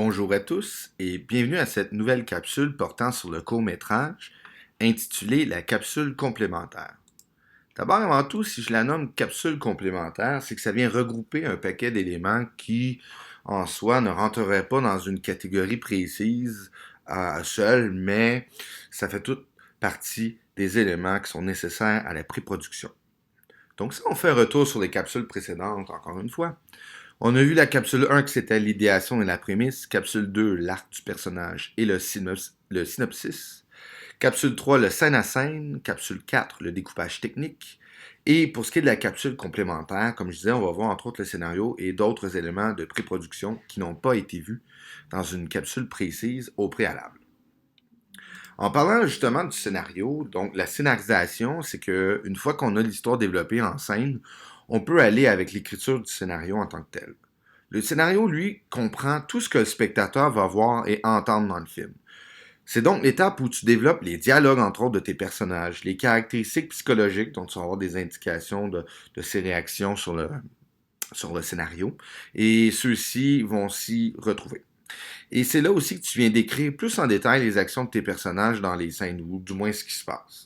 Bonjour à tous et bienvenue à cette nouvelle capsule portant sur le court-métrage intitulée La capsule complémentaire. D'abord, avant tout, si je la nomme capsule complémentaire, c'est que ça vient regrouper un paquet d'éléments qui, en soi, ne rentreraient pas dans une catégorie précise seule, mais ça fait toute partie des éléments qui sont nécessaires à la pré-production. Donc, si on fait un retour sur les capsules précédentes, encore une fois, on a vu la capsule 1 qui c'était l'idéation et la prémisse, capsule 2 l'arc du personnage et le synopsis, capsule 3 le scène à scène, capsule 4 le découpage technique, et pour ce qui est de la capsule complémentaire, comme je disais, on va voir entre autres le scénario et d'autres éléments de pré-production qui n'ont pas été vus dans une capsule précise au préalable. En parlant justement du scénario, donc la scénarisation, c'est que une fois qu'on a l'histoire développée en scène, on peut aller avec l'écriture du scénario en tant que tel. Le scénario, lui, comprend tout ce que le spectateur va voir et entendre dans le film. C'est donc l'étape où tu développes les dialogues, entre autres, de tes personnages, les caractéristiques psychologiques, dont tu vas avoir des indications de ces réactions sur le scénario, et ceux-ci vont s'y retrouver. Et c'est là aussi que tu viens décrire plus en détail les actions de tes personnages dans les scènes, ou du moins ce qui se passe.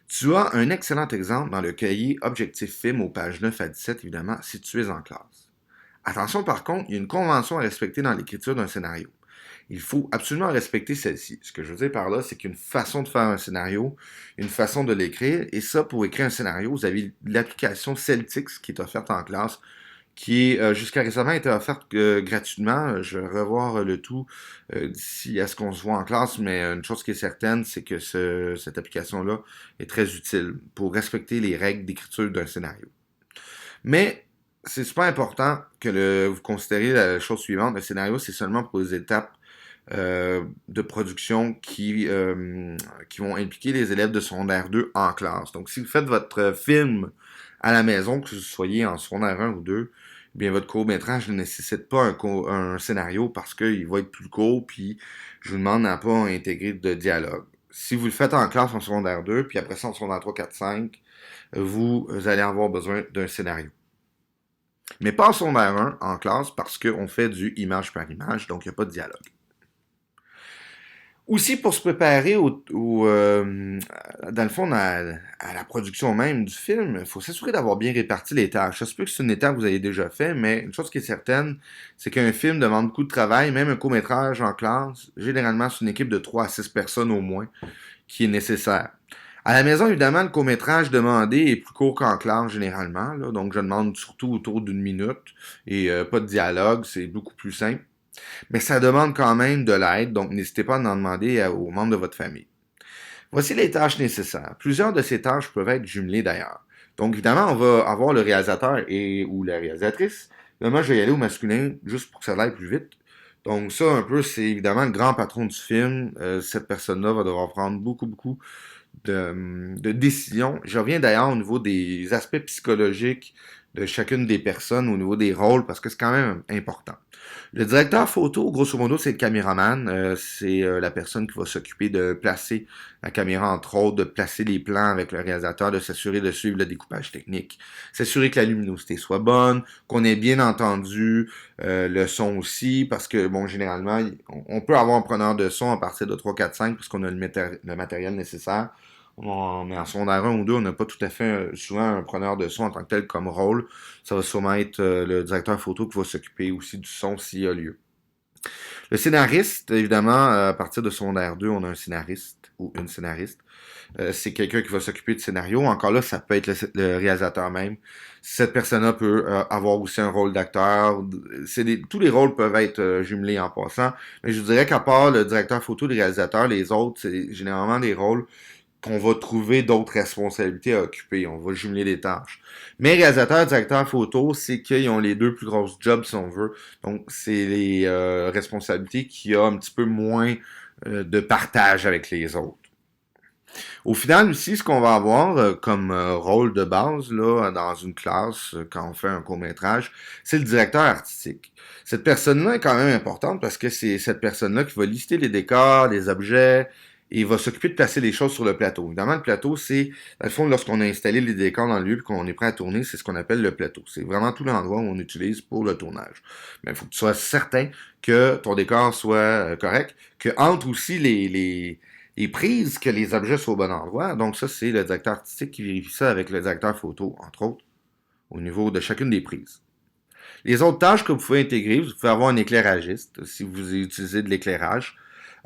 Tu as un excellent exemple dans le cahier Objectif Film aux pages 9 à 17, évidemment, si tu es en classe. Attention par contre, il y a une convention à respecter dans l'écriture d'un scénario. Il faut absolument respecter celle-ci. Ce que je veux dire par là, c'est qu'il y a une façon de faire un scénario, une façon de l'écrire, et ça, pour écrire un scénario, vous avez l'application Celtics qui est offerte en classe, qui est jusqu'à récemment été offerte gratuitement. Je vais revoir le tout d'ici à ce qu'on se voit en classe, mais une chose qui est certaine, c'est que cette application-là est très utile pour respecter les règles d'écriture d'un scénario. Mais c'est super important que vous considériez la chose suivante. Le scénario, c'est seulement pour les étapes de production qui vont impliquer les élèves de secondaire 2 en classe. Donc, si vous faites votre film à la maison, que vous soyez en secondaire 1 ou 2, eh bien, votre court-métrage ne nécessite pas un scénario parce qu'il va être plus court, puis je vous demande à pas intégrer de dialogue. Si vous le faites en classe en secondaire 2, puis après ça en secondaire 3, 4, 5, vous allez avoir besoin d'un scénario. Mais pas en secondaire 1, en classe, parce qu'on fait du image par image, donc il n'y a pas de dialogue. Aussi, pour se préparer dans le fond, à la production même du film, il faut s'assurer d'avoir bien réparti les tâches. Ça se peut que c'est une étape que vous avez déjà fait, mais une chose qui est certaine, c'est qu'un film demande beaucoup de travail, même un court-métrage en classe. Généralement, c'est une équipe de 3 à 6 personnes au moins qui est nécessaire. À la maison, évidemment, le court-métrage demandé est plus court qu'en classe généralement. Là, donc, je demande surtout autour d'une minute et pas de dialogue, c'est beaucoup plus simple. Mais ça demande quand même de l'aide, donc n'hésitez pas à en demander aux membres de votre famille. Voici les tâches nécessaires. Plusieurs de ces tâches peuvent être jumelées d'ailleurs. Donc évidemment, on va avoir le réalisateur et ou la réalisatrice. Évidemment, je vais y aller au masculin juste pour que ça aille plus vite. Donc ça, un peu, c'est évidemment le grand patron du film. Cette personne-là va devoir prendre beaucoup de décisions. Je reviens d'ailleurs au niveau des aspects psychologiques de chacune des personnes, au niveau des rôles, parce que c'est quand même important. Le directeur photo, grosso modo, c'est le caméraman. C'est la personne qui va s'occuper de placer la caméra, entre autres, de placer les plans avec le réalisateur, de s'assurer de suivre le découpage technique, s'assurer que la luminosité soit bonne, qu'on ait bien entendu le son aussi, parce que, bon, généralement, on peut avoir un preneur de son à partir de 3, 4, 5, parce qu'on a le matériel nécessaire. Mais en secondaire 1 ou 2, on n'a pas tout à fait souvent un preneur de son en tant que tel comme rôle. Ça va sûrement être le directeur photo qui va s'occuper aussi du son s'il y a lieu. Le scénariste, évidemment, à partir de secondaire 2, on a un scénariste ou une scénariste. C'est quelqu'un qui va s'occuper du scénario. Encore là, ça peut être le réalisateur même. Cette personne-là peut avoir aussi un rôle d'acteur. Tous les rôles peuvent être jumelés en passant. Mais je dirais qu'à part le directeur photo, le réalisateur, les autres, c'est généralement des rôles qu'on va trouver d'autres responsabilités à occuper. On va jumeler des tâches. Mais réalisateur, directeur photo, c'est qu'ils ont les deux plus grosses jobs, si on veut. Donc, c'est les responsabilités qui ont un petit peu moins de partage avec les autres. Au final, aussi, ce qu'on va avoir comme rôle de base là, dans une classe, quand on fait un court-métrage, c'est le directeur artistique. Cette personne-là est quand même importante parce que c'est cette personne-là qui va lister les décors, les objets, et il va s'occuper de placer les choses sur le plateau. Évidemment, le plateau, c'est, dans le fond, lorsqu'on a installé les décors dans le lieu et qu'on est prêt à tourner, c'est ce qu'on appelle le plateau. C'est vraiment tout l'endroit où on utilise pour le tournage. Mais il faut que tu sois certain que ton décor soit correct, que entre aussi les prises, que les objets soient au bon endroit. Donc ça, c'est le directeur artistique qui vérifie ça avec le directeur photo, entre autres, au niveau de chacune des prises. Les autres tâches que vous pouvez intégrer, vous pouvez avoir un éclairagiste si vous utilisez de l'éclairage.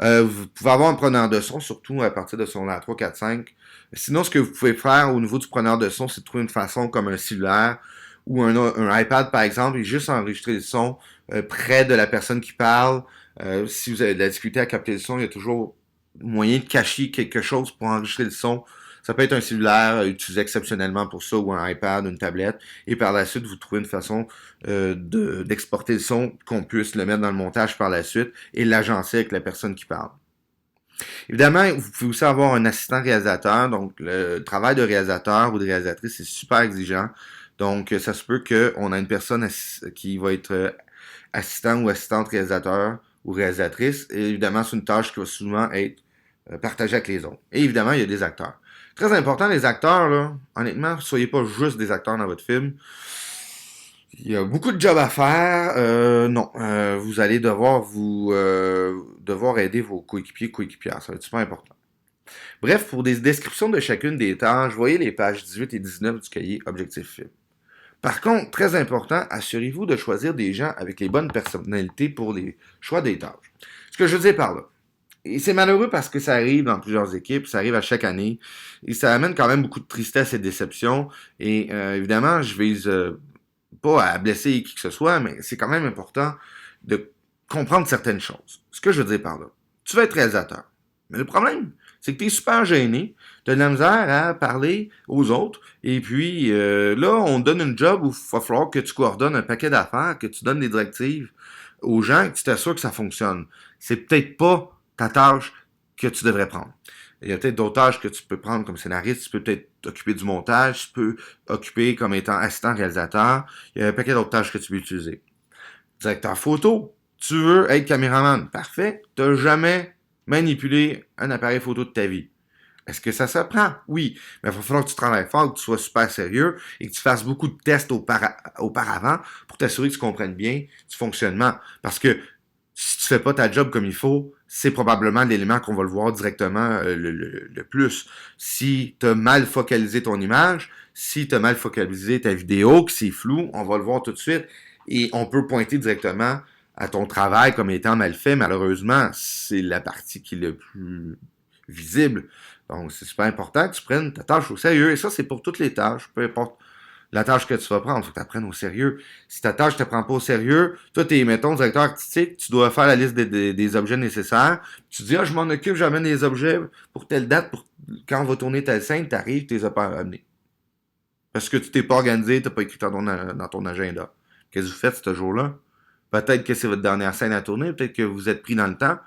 Vous pouvez avoir un preneur de son, surtout à partir de son 3, 4, 5. Sinon, ce que vous pouvez faire au niveau du preneur de son, c'est de trouver une façon comme un cellulaire ou un iPad, par exemple, et juste enregistrer le son près de la personne qui parle. Si vous avez de la difficulté à capter le son, il y a toujours moyen de cacher quelque chose pour enregistrer le son. Ça peut être un cellulaire utilisé exceptionnellement pour ça, ou un iPad, une tablette. Et par la suite, vous trouvez une façon d'exporter le son, qu'on puisse le mettre dans le montage par la suite et l'agencer avec la personne qui parle. Évidemment, vous pouvez aussi avoir un assistant réalisateur. Donc, le travail de réalisateur ou de réalisatrice est super exigeant. Donc, ça se peut qu'on a une personne qui va être assistant ou assistante réalisateur ou réalisatrice. Et évidemment, c'est une tâche qui va souvent être partagée avec les autres. Et évidemment, il y a des acteurs. Très important, les acteurs, là, honnêtement, soyez pas juste des acteurs dans votre film. Il y a beaucoup de jobs à faire. Non, vous allez devoir aider vos coéquipiers, coéquipières. Ça va être super important. Bref, pour des descriptions de chacune des tâches, voyez les pages 18 et 19 du cahier Objectif Film. Par contre, très important, assurez-vous de choisir des gens avec les bonnes personnalités pour les choix des tâches. Ce que je veux dire par là. Et c'est malheureux parce que ça arrive dans plusieurs équipes, ça arrive à chaque année, et ça amène quand même beaucoup de tristesse et de déception. Et évidemment, je vise pas à blesser qui que ce soit, mais c'est quand même important de comprendre certaines choses. Ce que je veux dire par là. Tu vas être réalisateur. Mais le problème, c'est que tu es super gêné, tu as de la misère à parler aux autres, et puis là, on te donne une job où il va falloir que tu coordonnes un paquet d'affaires, que tu donnes des directives aux gens, et que tu t'assures que ça fonctionne. C'est peut-être pas ta tâche que tu devrais prendre. Il y a peut-être d'autres tâches que tu peux prendre comme scénariste, tu peux peut-être t'occuper du montage, tu peux occuper comme étant assistant réalisateur, il y a un paquet d'autres tâches que tu peux utiliser. Directeur photo, tu veux être caméraman, parfait, tu n'as jamais manipulé un appareil photo de ta vie. Est-ce que ça s'apprend? Oui, mais il va falloir que tu travailles fort, que tu sois super sérieux et que tu fasses beaucoup de tests auparavant pour t'assurer que tu comprennes bien du fonctionnement. Parce que si tu fais pas ta job comme il faut, c'est probablement l'élément qu'on va le voir directement le plus. Si tu as mal focalisé ton image, si tu as mal focalisé ta vidéo, que c'est flou, on va le voir tout de suite. Et on peut pointer directement à ton travail comme étant mal fait. Malheureusement, c'est la partie qui est le plus visible. Donc, c'est super important que tu prennes ta tâche au sérieux. Et ça, c'est pour toutes les tâches, peu importe la tâche que tu vas prendre, il faut que tu apprennes au sérieux. Si ta tâche ne te prend pas au sérieux, toi, tu es, mettons, directeur artistique, tu dois faire la liste des objets nécessaires. Tu te dis, je m'en occupe, j'amène les objets pour telle date, pour quand on va tourner telle scène, tu arrives, tu les as pas amenés. Parce que tu t'es pas organisé, tu n'as pas écrit dans ton agenda. Qu'est-ce que vous faites ce jour-là? Peut-être que c'est votre dernière scène à tourner, peut-être que vous êtes pris dans le temps,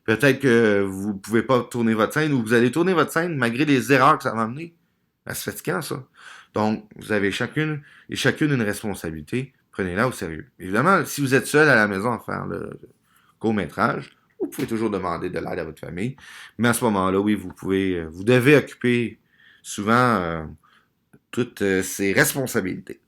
peut-être que vous pouvez pas tourner votre scène, ou vous allez tourner votre scène malgré les erreurs que ça va amener. Ben, c'est fatigant, ça. Donc, vous avez chacune une responsabilité. Prenez-la au sérieux. Évidemment, si vous êtes seul à la maison à faire le court-métrage, vous pouvez toujours demander de l'aide à votre famille. Mais à ce moment-là, oui, vous devez occuper souvent toutes ces responsabilités.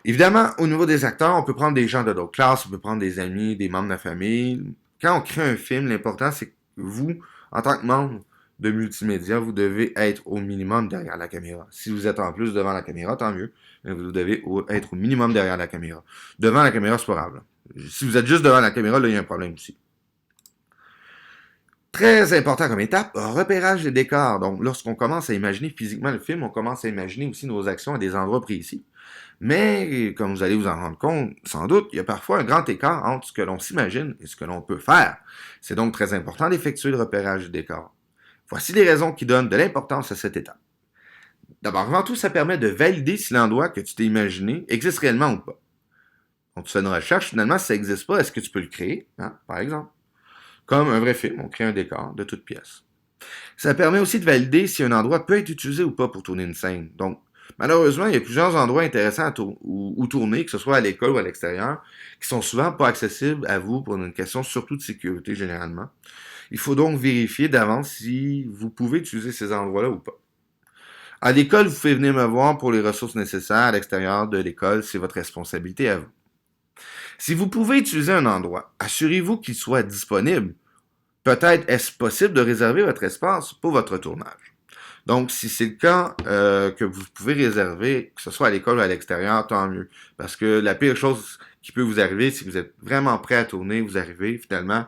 Évidemment, au niveau des acteurs, on peut prendre des gens de d'autres classes, on peut prendre des amis, des membres de la famille. Quand on crée un film, l'important, c'est que vous, en tant que membre de multimédia, vous devez être au minimum derrière la caméra. Si vous êtes en plus devant la caméra, tant mieux. Mais vous devez être au minimum derrière la caméra. Devant la caméra, c'est pas grave. Là. Si vous êtes juste devant la caméra, là, il y a un problème aussi. Très important comme étape, repérage des décors. Donc, lorsqu'on commence à imaginer physiquement le film, on commence à imaginer aussi nos actions à des endroits précis. Mais, comme vous allez vous en rendre compte, sans doute, il y a parfois un grand écart entre ce que l'on s'imagine et ce que l'on peut faire. C'est donc très important d'effectuer le repérage du décor. Voici les raisons qui donnent de l'importance à cette étape. D'abord, avant tout, ça permet de valider si l'endroit que tu t'es imaginé existe réellement ou pas. Donc, tu fais une recherche, finalement, si ça n'existe pas, est-ce que tu peux le créer, par exemple? Comme un vrai film, on crée un décor de toutes pièces. Ça permet aussi de valider si un endroit peut être utilisé ou pas pour tourner une scène. Donc, Malheureusement, il y a plusieurs endroits intéressants où tourner, que ce soit à l'école ou à l'extérieur, qui sont souvent pas accessibles à vous pour une question surtout de sécurité généralement. Il faut donc vérifier d'avance si vous pouvez utiliser ces endroits-là ou pas. À l'école, vous pouvez venir me voir pour les ressources nécessaires. À l'extérieur de l'école, c'est votre responsabilité à vous. Si vous pouvez utiliser un endroit, assurez-vous qu'il soit disponible. Peut-être est-ce possible de réserver votre espace pour votre tournage. Donc, si c'est le cas que vous pouvez réserver, que ce soit à l'école ou à l'extérieur, tant mieux. Parce que la pire chose qui peut vous arriver, si vous êtes vraiment prêt à tourner, vous arrivez finalement,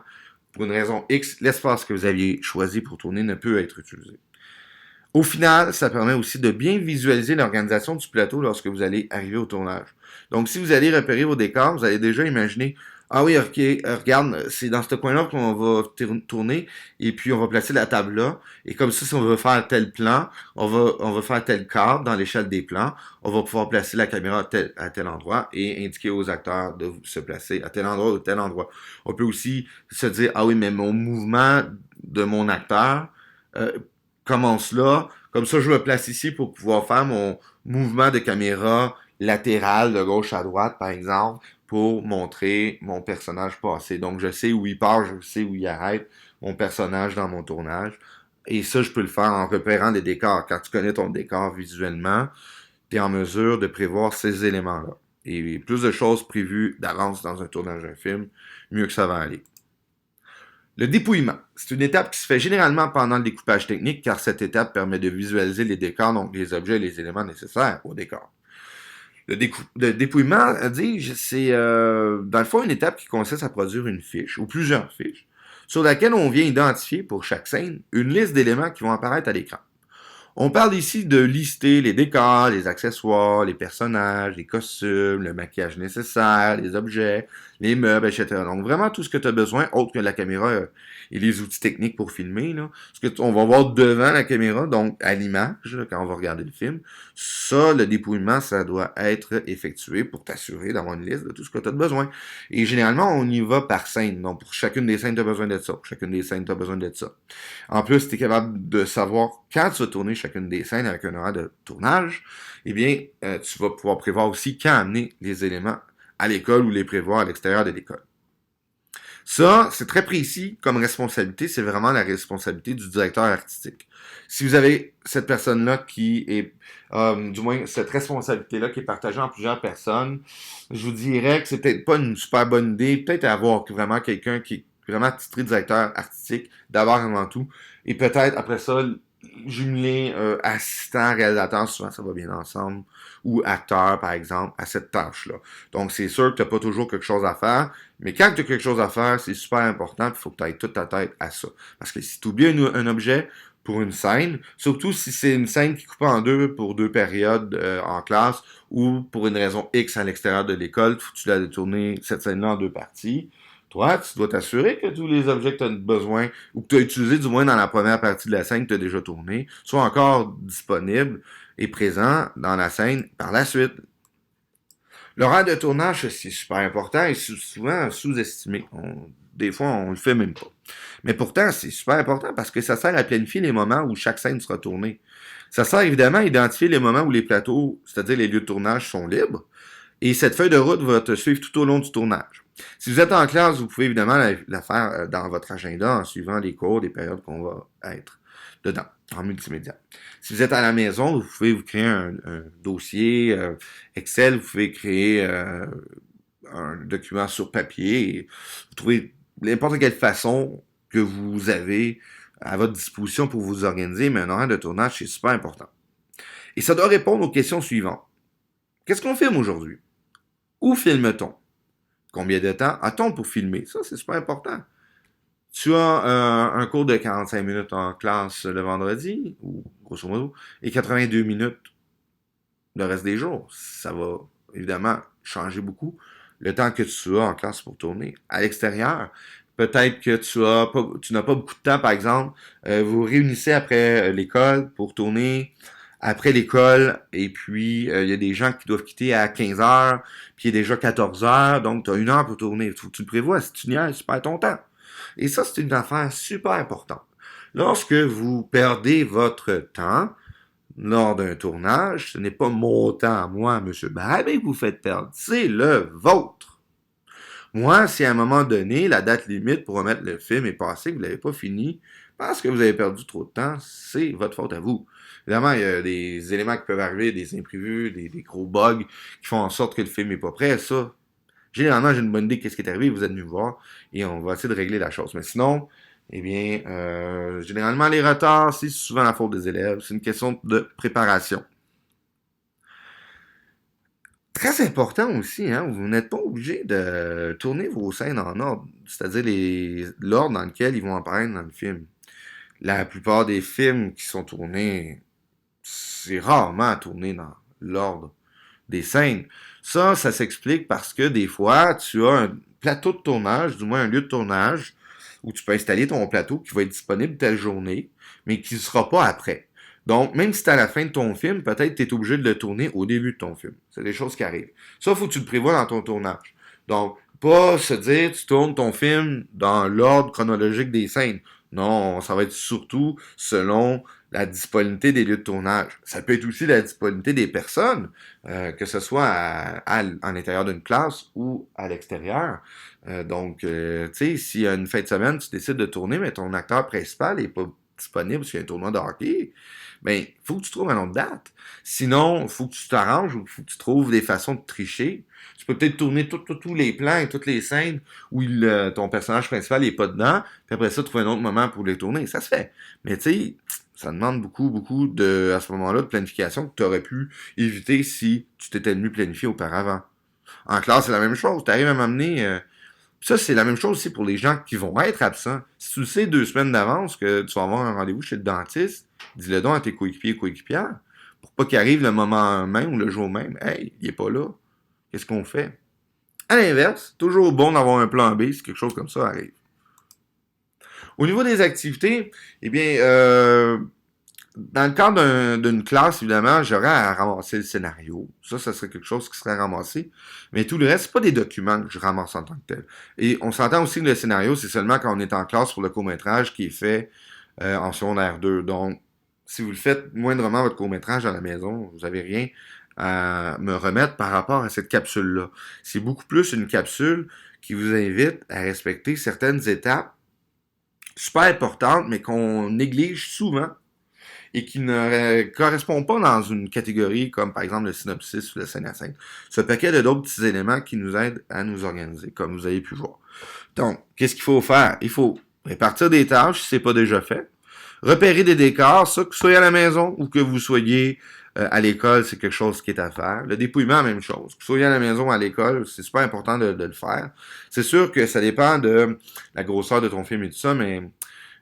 pour une raison X, l'espace que vous aviez choisi pour tourner ne peut être utilisé. Au final, ça permet aussi de bien visualiser l'organisation du plateau lorsque vous allez arriver au tournage. Donc, si vous allez repérer vos décors, vous allez déjà imaginer, ah oui, ok, regarde, c'est dans ce coin-là qu'on va tourner, et puis on va placer la table là, et comme ça, si on veut faire tel plan, on va faire tel cadre dans l'échelle des plans, on va pouvoir placer la caméra à tel endroit et indiquer aux acteurs de se placer à tel endroit ou tel endroit. On peut aussi se dire, ah oui, mais mon mouvement de mon acteur, euh, commence là. Comme ça, je me place ici pour pouvoir faire mon mouvement de caméra latéral de gauche à droite, par exemple, pour montrer mon personnage passer. Donc, je sais où il part, je sais où il arrête mon personnage dans mon tournage. Et ça, je peux le faire en repérant des décors. Quand tu connais ton décor visuellement, tu es en mesure de prévoir ces éléments-là. Et plus de choses prévues d'avance dans un tournage d'un film, mieux que ça va aller. Le dépouillement. C'est une étape qui se fait généralement pendant le découpage technique car cette étape permet de visualiser les décors, donc les objets et les éléments nécessaires au décor. Le dépouillement, dis-je, c'est dans le fond une étape qui consiste à produire une fiche ou plusieurs fiches sur laquelle on vient identifier pour chaque scène une liste d'éléments qui vont apparaître à l'écran. On parle ici de lister les décors, les accessoires, les personnages, les costumes, le maquillage nécessaire, les objets, les meubles, etc. Donc vraiment tout ce que tu as besoin, autre que la caméra et les outils techniques pour filmer, là. Ce que on va voir devant la caméra, donc à l'image, là, quand on va regarder le film, ça, le dépouillement, ça doit être effectué pour t'assurer d'avoir une liste de tout ce que tu as besoin. Et généralement, on y va par scène. Donc pour chacune des scènes, tu as besoin de ça. Pour chacune des scènes, tu as besoin de ça. En plus, tu es capable de savoir quand tu vas tourner chacune des scènes avec un horaire de tournage, eh bien, tu vas pouvoir prévoir aussi quand amener les éléments à l'école ou les prévoir à l'extérieur de l'école. Ça, c'est très précis comme responsabilité, c'est vraiment la responsabilité du directeur artistique. Si vous avez cette personne-là qui est, du moins cette responsabilité-là qui est partagée en plusieurs personnes, je vous dirais que c'est peut-être pas une super bonne idée, peut-être avoir vraiment quelqu'un qui est vraiment titré directeur artistique d'abord avant tout, et peut-être après ça jumeler assistant réalisateur, souvent ça va bien ensemble, ou acteur par exemple, à cette tâche-là. Donc c'est sûr que tu n'as pas toujours quelque chose à faire, mais quand tu as quelque chose à faire, c'est super important, il faut que tu ailles toute ta tête à ça. Parce que si tu oublies un objet pour une scène, surtout si c'est une scène qui coupe en deux pour deux périodes en classe, ou pour une raison X à l'extérieur de l'école, faut que tu l'as tourner cette scène-là en deux parties. Toi, tu dois t'assurer que tous les objets que tu as besoin, ou que tu as utilisés du moins dans la première partie de la scène que tu as déjà tournée, soient encore disponibles et présents dans la scène par la suite. L'horaire de tournage, c'est super important et souvent sous-estimé. Des fois, on le fait même pas. Mais pourtant, c'est super important parce que ça sert à planifier les moments où chaque scène sera tournée. Ça sert évidemment à identifier les moments où les plateaux, c'est-à-dire les lieux de tournage, sont libres. Et cette feuille de route va te suivre tout au long du tournage. Si vous êtes en classe, vous pouvez évidemment la faire dans votre agenda en suivant les cours, les périodes qu'on va être dedans, en multimédia. Si vous êtes à la maison, vous pouvez vous créer un dossier Excel, vous pouvez créer un document sur papier, et vous trouvez n'importe quelle façon que vous avez à votre disposition pour vous organiser, mais un horaire de tournage, c'est super important. Et ça doit répondre aux questions suivantes. Qu'est-ce qu'on filme aujourd'hui? Où filme-t-on? Combien de temps a-t-on pour filmer? Ça, c'est super important. Tu as un cours de 45 minutes en classe le vendredi, ou grosso modo, et 82 minutes le reste des jours. Ça va évidemment changer beaucoup le temps que tu as en classe pour tourner. À l'extérieur, peut-être que tu n'as pas beaucoup de temps, par exemple. Vous vous réunissez après l'école pour tourner après l'école, et puis il y a des gens qui doivent quitter à 15 heures, puis il est déjà 14 heures, donc tu as une heure pour tourner. Il faut que tu le prévois, si tu niaises, tu perds ton temps. Et ça, c'est une affaire super importante. Lorsque vous perdez votre temps, lors d'un tournage, ce n'est pas mon temps à moi, Monsieur Barabé, que vous faites perdre, c'est le vôtre. Moi, si à un moment donné, la date limite pour remettre le film est passée, que vous l'avez pas fini, parce que vous avez perdu trop de temps, c'est votre faute à vous. Évidemment, il y a des éléments qui peuvent arriver, des imprévus, des gros bugs qui font en sorte que le film est pas prêt. Ça, généralement, j'ai une bonne idée de ce qui est arrivé, vous êtes venu me voir, et on va essayer de régler la chose. Mais sinon, eh bien, généralement, les retards, c'est souvent la faute des élèves. C'est une question de préparation. Très important aussi, hein, vous n'êtes pas obligé de tourner vos scènes en ordre, c'est-à-dire l'ordre dans lequel ils vont apparaître dans le film. La plupart des films qui sont tournés, c'est rarement tourné dans l'ordre des scènes. Ça s'explique parce que des fois, tu as un plateau de tournage, du moins un lieu de tournage, où tu peux installer ton plateau qui va être disponible telle journée, mais qui ne sera pas après. Donc, même si c'est à la fin de ton film, peut-être tu es obligé de le tourner au début de ton film. C'est des choses qui arrivent. Ça, il faut que tu le prévois dans ton tournage. Donc, pas se dire tu tournes ton film dans l'ordre chronologique des scènes. Non, ça va être surtout selon la disponibilité des lieux de tournage. Ça peut être aussi la disponibilité des personnes, que ce soit en l'intérieur d'une classe ou à l'extérieur. Tu sais, s'il y a une fin de semaine, tu décides de tourner, mais ton acteur principal n'est pas disponible parce qu'il y a un tournoi de hockey, ben, il faut que tu trouves une autre date. Sinon, il faut que tu t'arranges ou il faut que tu trouves des façons de tricher. Tu peux peut-être tourner tous les plans et toutes les scènes où ton personnage principal n'est pas dedans, puis après ça, trouver un autre moment pour les tourner. Ça se fait. Mais tu sais, ça demande beaucoup à ce moment-là, de planification que tu aurais pu éviter si tu t'étais mieux planifié auparavant. En classe, c'est la même chose. Tu arrives à m'amener. Ça, c'est la même chose aussi pour les gens qui vont être absents. Si tu le sais 2 semaines d'avance que tu vas avoir un rendez-vous chez le dentiste, dis-le donc à tes coéquipiers et coéquipières pour pas qu'il arrive le moment même ou le jour même. Hey, il est pas là. Qu'est-ce qu'on fait? À l'inverse, toujours bon d'avoir un plan B si quelque chose comme ça arrive. Au niveau des activités, eh bien, dans le cadre d'une classe, évidemment, j'aurais à ramasser le scénario. Ça serait quelque chose qui serait ramassé. Mais tout le reste, c'est pas des documents que je ramasse en tant que tel. Et on s'entend aussi que le scénario, c'est seulement quand on est en classe pour le court-métrage qui est fait en secondaire 2. Donc, si vous le faites moindrement votre court-métrage à la maison, vous n'avez rien à me remettre par rapport à cette capsule-là. C'est beaucoup plus une capsule qui vous invite à respecter certaines étapes super importantes, mais qu'on néglige souvent et qui ne correspond pas dans une catégorie comme par exemple le synopsis ou la scène à scène. Ce paquet de d'autres petits éléments qui nous aident à nous organiser, comme vous avez pu voir. Donc, qu'est-ce qu'il faut faire? Il faut répartir des tâches si c'est pas déjà fait. Repérer des décors, ça, que vous soyez à la maison ou que vous soyez à l'école, c'est quelque chose qui est à faire. Le dépouillement, même chose. Que vous soyez à la maison ou à l'école, c'est super important de le faire. C'est sûr que ça dépend de la grosseur de ton film et tout ça, mais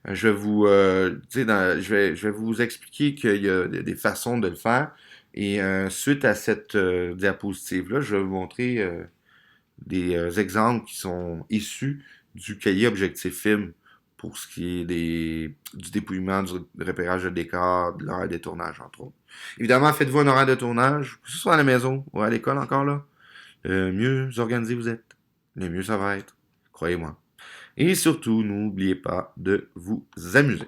je vais vous, je vais vous expliquer qu'il y a des façons de le faire. Et suite à cette diapositive-là, je vais vous montrer des exemples qui sont issus du cahier objectif film pour ce qui est du dépouillement, du repérage de décor, de l'horaire des tournages, entre autres. Évidemment, faites-vous un horaire de tournage, que ce soit à la maison ou à l'école encore là. Le mieux organisé vous êtes, le mieux ça va être. Croyez-moi. Et surtout, n'oubliez pas de vous amuser.